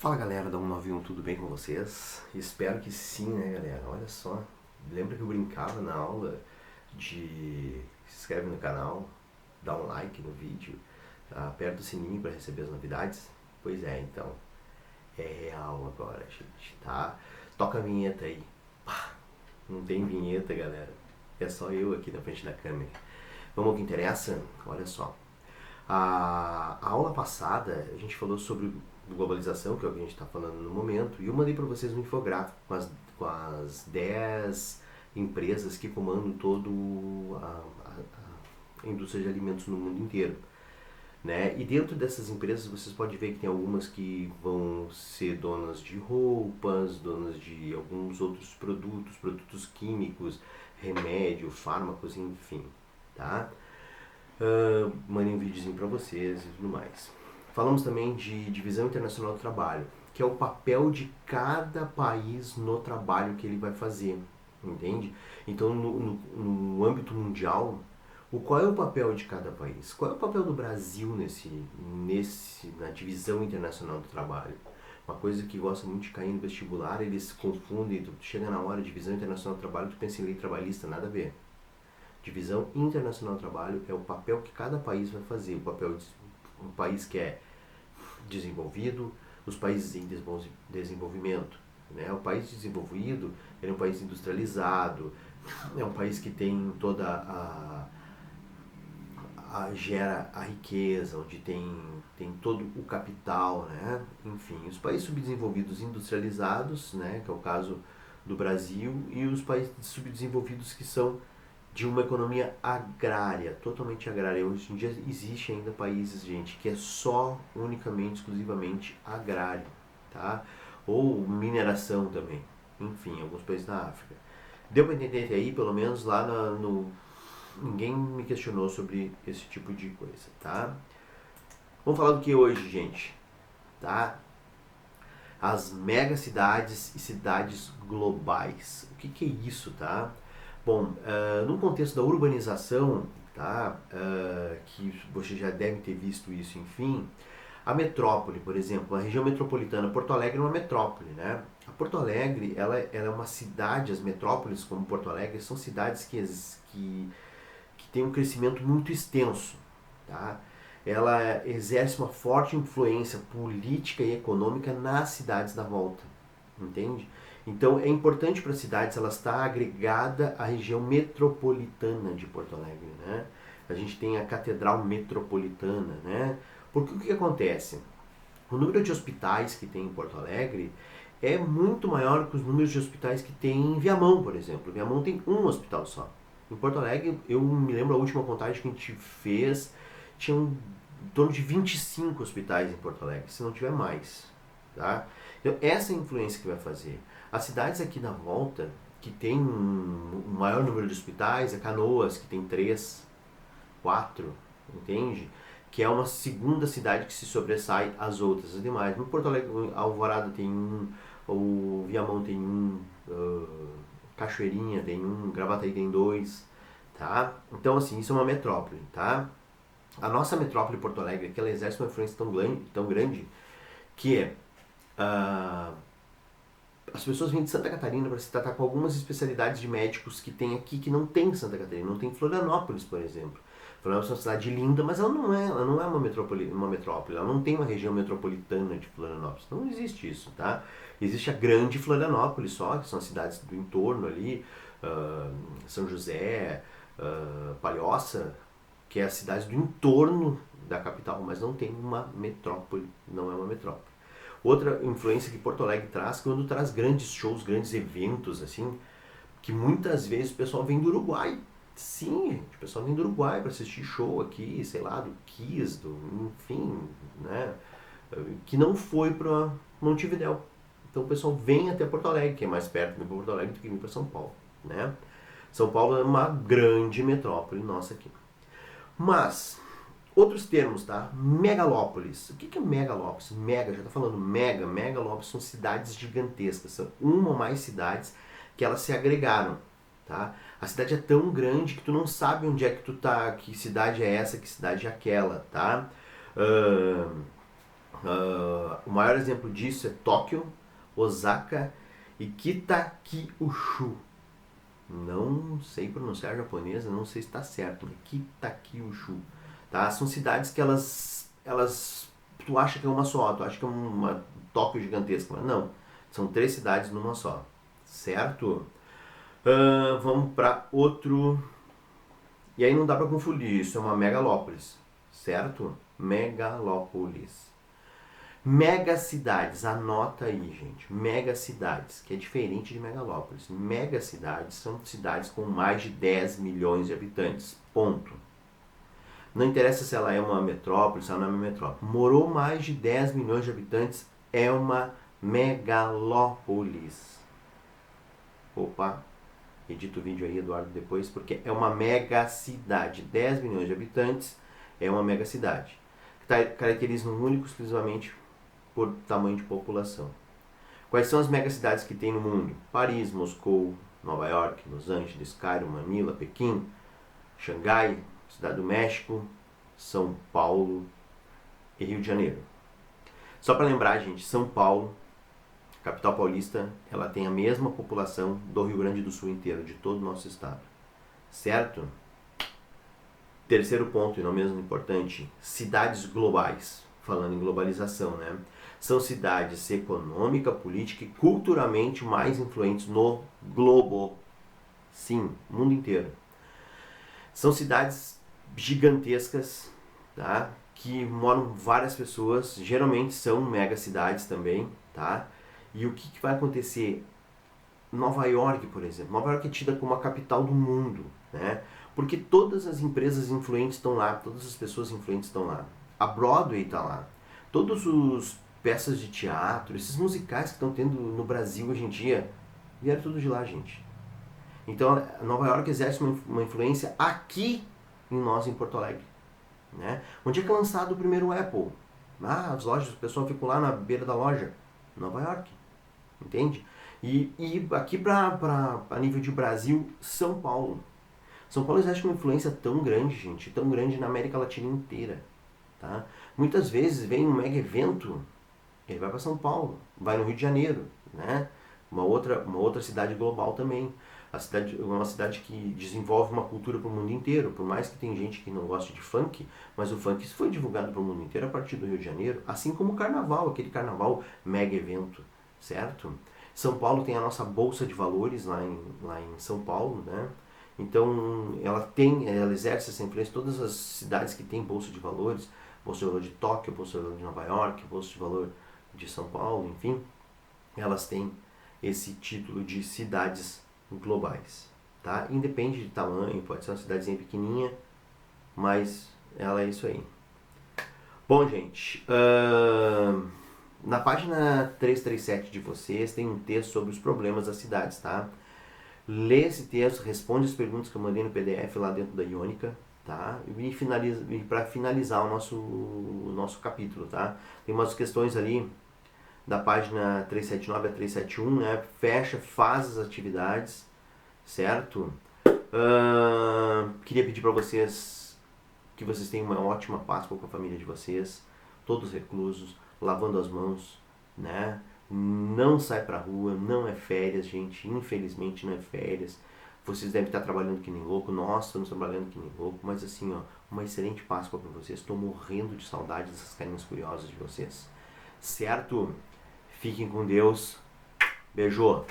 Fala galera da 191, tudo bem com vocês? Espero que sim, né galera? Olha só, lembra que eu brincava na aula de se inscreve no canal, dá um like no vídeo, aperta o sininho para receber as novidades? Pois é, então, é real agora, gente, tá? Toca a vinheta aí. Pá, não tem vinheta, galera, é só eu aqui na frente da câmera. Vamos ao que interessa? Olha só. A aula passada a gente falou sobre globalização, que é o que a gente está falando no momento, e eu mandei para vocês um infográfico com as 10 empresas que comandam todo a indústria de alimentos no mundo inteiro. Né? E dentro dessas empresas vocês podem ver que tem algumas que vão ser donas de roupas, donas de alguns outros produtos químicos, remédio, fármacos, enfim. Tá? Mandei um videozinho para vocês e tudo mais. Falamos também de divisão internacional do trabalho, que é o papel de cada país no trabalho que ele vai fazer, entende? Então, no âmbito mundial, qual é o papel de cada país? Qual é o papel do Brasil na divisão internacional do trabalho? Uma coisa que gosta muito de cair no vestibular, eles confundem, tu chega na hora de divisão internacional do trabalho, tu pensa em lei trabalhista, nada a ver. Divisão internacional do trabalho é o papel que cada país vai fazer, um país que é desenvolvido, os países em desenvolvimento. Né? O país desenvolvido é um país industrializado, é um país que tem gera a riqueza, onde tem todo o capital, né? Enfim, os países subdesenvolvidos industrializados, né? Que é o caso do Brasil, e os países subdesenvolvidos que são de uma economia agrária, totalmente agrária. Hoje em dia existe ainda países, gente, que é só, unicamente, exclusivamente agrário, tá? Ou mineração também, enfim, alguns países da África. Deu para entender aí, pelo menos lá ninguém me questionou sobre esse tipo de coisa, tá? Vamos falar do que hoje, gente, tá? As megacidades e cidades globais. O que é isso, tá? Bom, no contexto da urbanização, tá, que você já deve ter visto isso, enfim, a metrópole, por exemplo, a região metropolitana, Porto Alegre é uma metrópole, né? A Porto Alegre, ela é uma cidade, as metrópoles como Porto Alegre são cidades que têm um crescimento muito extenso, tá? Ela exerce uma forte influência política e econômica nas cidades da volta, entende? Então é importante para as cidades ela estar agregada à região metropolitana de Porto Alegre, né? A gente tem a Catedral Metropolitana, né? Porque o que acontece? O número de hospitais que tem em Porto Alegre é muito maior que os números de hospitais que tem em Viamão, por exemplo. Viamão tem um hospital só. Em Porto Alegre, eu me lembro a última contagem que a gente fez, tinha em torno de 25 hospitais em Porto Alegre, se não tiver mais. Tá? Então, essa é a influência que vai fazer. As cidades aqui na volta, que tem um maior número de hospitais, é Canoas, que tem 3, 4, entende? Que é uma segunda cidade que se sobressai às outras, as demais. No Porto Alegre, Alvorada tem um, o Viamão tem um, Cachoeirinha tem um, Gravataí tem 2, tá? Então, assim, isso é uma metrópole, tá? A nossa metrópole Porto Alegre, que ela exerce uma influência tão grande que é as pessoas vêm de Santa Catarina para se tratar com algumas especialidades de médicos que tem aqui que não tem em Santa Catarina, não tem em Florianópolis, por exemplo. Florianópolis é uma cidade linda, mas ela não é uma metrópole, ela não tem uma região metropolitana de Florianópolis. Não existe isso, tá? Existe a grande Florianópolis só, que são as cidades do entorno ali, São José, Palhoça, que é as cidades do entorno da capital, mas não tem uma metrópole, não é uma metrópole. Outra influência que Porto Alegre traz, quando traz grandes shows, grandes eventos, assim, que muitas vezes o pessoal vem do Uruguai. Sim, gente, o pessoal vem do Uruguai para assistir show aqui, sei lá, do Kiss, enfim, né, que não foi para Montevidéu. Então o pessoal vem até Porto Alegre, que é mais perto de Porto Alegre do que vir para São Paulo, né. São Paulo é uma grande metrópole nossa aqui. Mas outros termos, tá? Megalópolis. O que é megalópolis? Já tá falando megalópolis são cidades gigantescas, são uma ou mais cidades que elas se agregaram, tá? A cidade é tão grande que tu não sabe onde é que tu tá, que cidade é essa, que cidade é aquela, tá? O maior exemplo disso é Tóquio, Osaka e Kitakyushu. Não sei pronunciar japonesa, não sei se está certo, mas Kitakyushu. Tá? São cidades que elas tu acha que é uma só, tu acha que é uma Tóquio gigantesca, mas não. São 3 cidades numa só, certo? Vamos para outro. E aí não dá para confundir, isso é uma megalópolis, certo? Megalópolis. Megacidades, anota aí, gente. Megacidades, que é diferente de megalópolis. Megacidades são cidades com mais de 10 milhões de habitantes. Ponto. Não interessa se ela é uma metrópole, se ela não é uma metrópole. Morou mais de 10 milhões de habitantes, é uma megalópolis. Opa, edita o vídeo aí, Eduardo, depois, porque é uma megacidade. 10 milhões de habitantes é uma megacidade. Caracteriza um único, exclusivamente por tamanho de população. Quais são as megacidades que tem no mundo? Paris, Moscou, Nova York, Los Angeles, Cairo, Manila, Pequim, Xangai, Cidade do México, São Paulo e Rio de Janeiro. Só para lembrar, gente, São Paulo, capital paulista, ela tem a mesma população do Rio Grande do Sul inteiro, de todo o nosso estado. Certo? Terceiro ponto, e não menos importante, cidades globais. Falando em globalização, né? São cidades econômica, política e culturalmente mais influentes no globo. Sim, mundo inteiro. São cidades gigantescas, tá? Que moram várias pessoas, geralmente são megacidades também, tá? E o que vai acontecer? Nova York, por exemplo. Nova York é tida como a capital do mundo, né? Porque todas as empresas influentes estão lá, todas as pessoas influentes estão lá. A Broadway está lá. Todos os peças de teatro, esses musicais que estão tendo no Brasil hoje em dia, vieram tudo de lá, gente. Então, Nova York exerce uma influência aqui em nós, em Porto Alegre. Né? Onde é que é lançado o primeiro Apple? As lojas, o pessoal fica lá na beira da loja. Nova York. Entende? E aqui para nível de Brasil, São Paulo. São Paulo exerce uma influência tão grande, gente, tão grande na América Latina inteira. Tá? Muitas vezes vem um mega evento, ele vai para São Paulo, vai no Rio de Janeiro, né? Uma outra cidade global também. A cidade é uma cidade que desenvolve uma cultura para o mundo inteiro, por mais que tem gente que não goste de funk, mas o funk foi divulgado para o mundo inteiro a partir do Rio de Janeiro, assim como o carnaval, aquele carnaval mega evento, certo? São Paulo tem a nossa Bolsa de Valores lá em São Paulo, né? Então ela exerce essa influência em todas as cidades que têm Bolsa de Valores, Bolsa de Valor de Tóquio, Bolsa de Valor de Nova York, Bolsa de Valor de São Paulo, enfim, elas têm esse título de cidades globais, tá? Independe de tamanho, pode ser uma cidadezinha pequenininha, mas ela é isso aí. Bom, gente, na página 337 de vocês tem um texto sobre os problemas das cidades, tá? Lê esse texto, responde as perguntas que eu mandei no PDF lá dentro da Iônica, tá? E para finalizar o nosso capítulo, tá? Tem umas questões ali da página 379 a 371, né? Fecha, faz as atividades, certo? Queria pedir para vocês que vocês tenham uma ótima Páscoa com a família de vocês, todos reclusos, lavando as mãos, né? Não sai pra rua, não é férias, gente, infelizmente não é férias. Vocês devem estar trabalhando que nem louco, nós estamos trabalhando que nem louco, mas assim, ó, uma excelente Páscoa para vocês. Estou morrendo de saudade dessas carinhas curiosas de vocês. Certo? Fiquem com Deus. Beijo.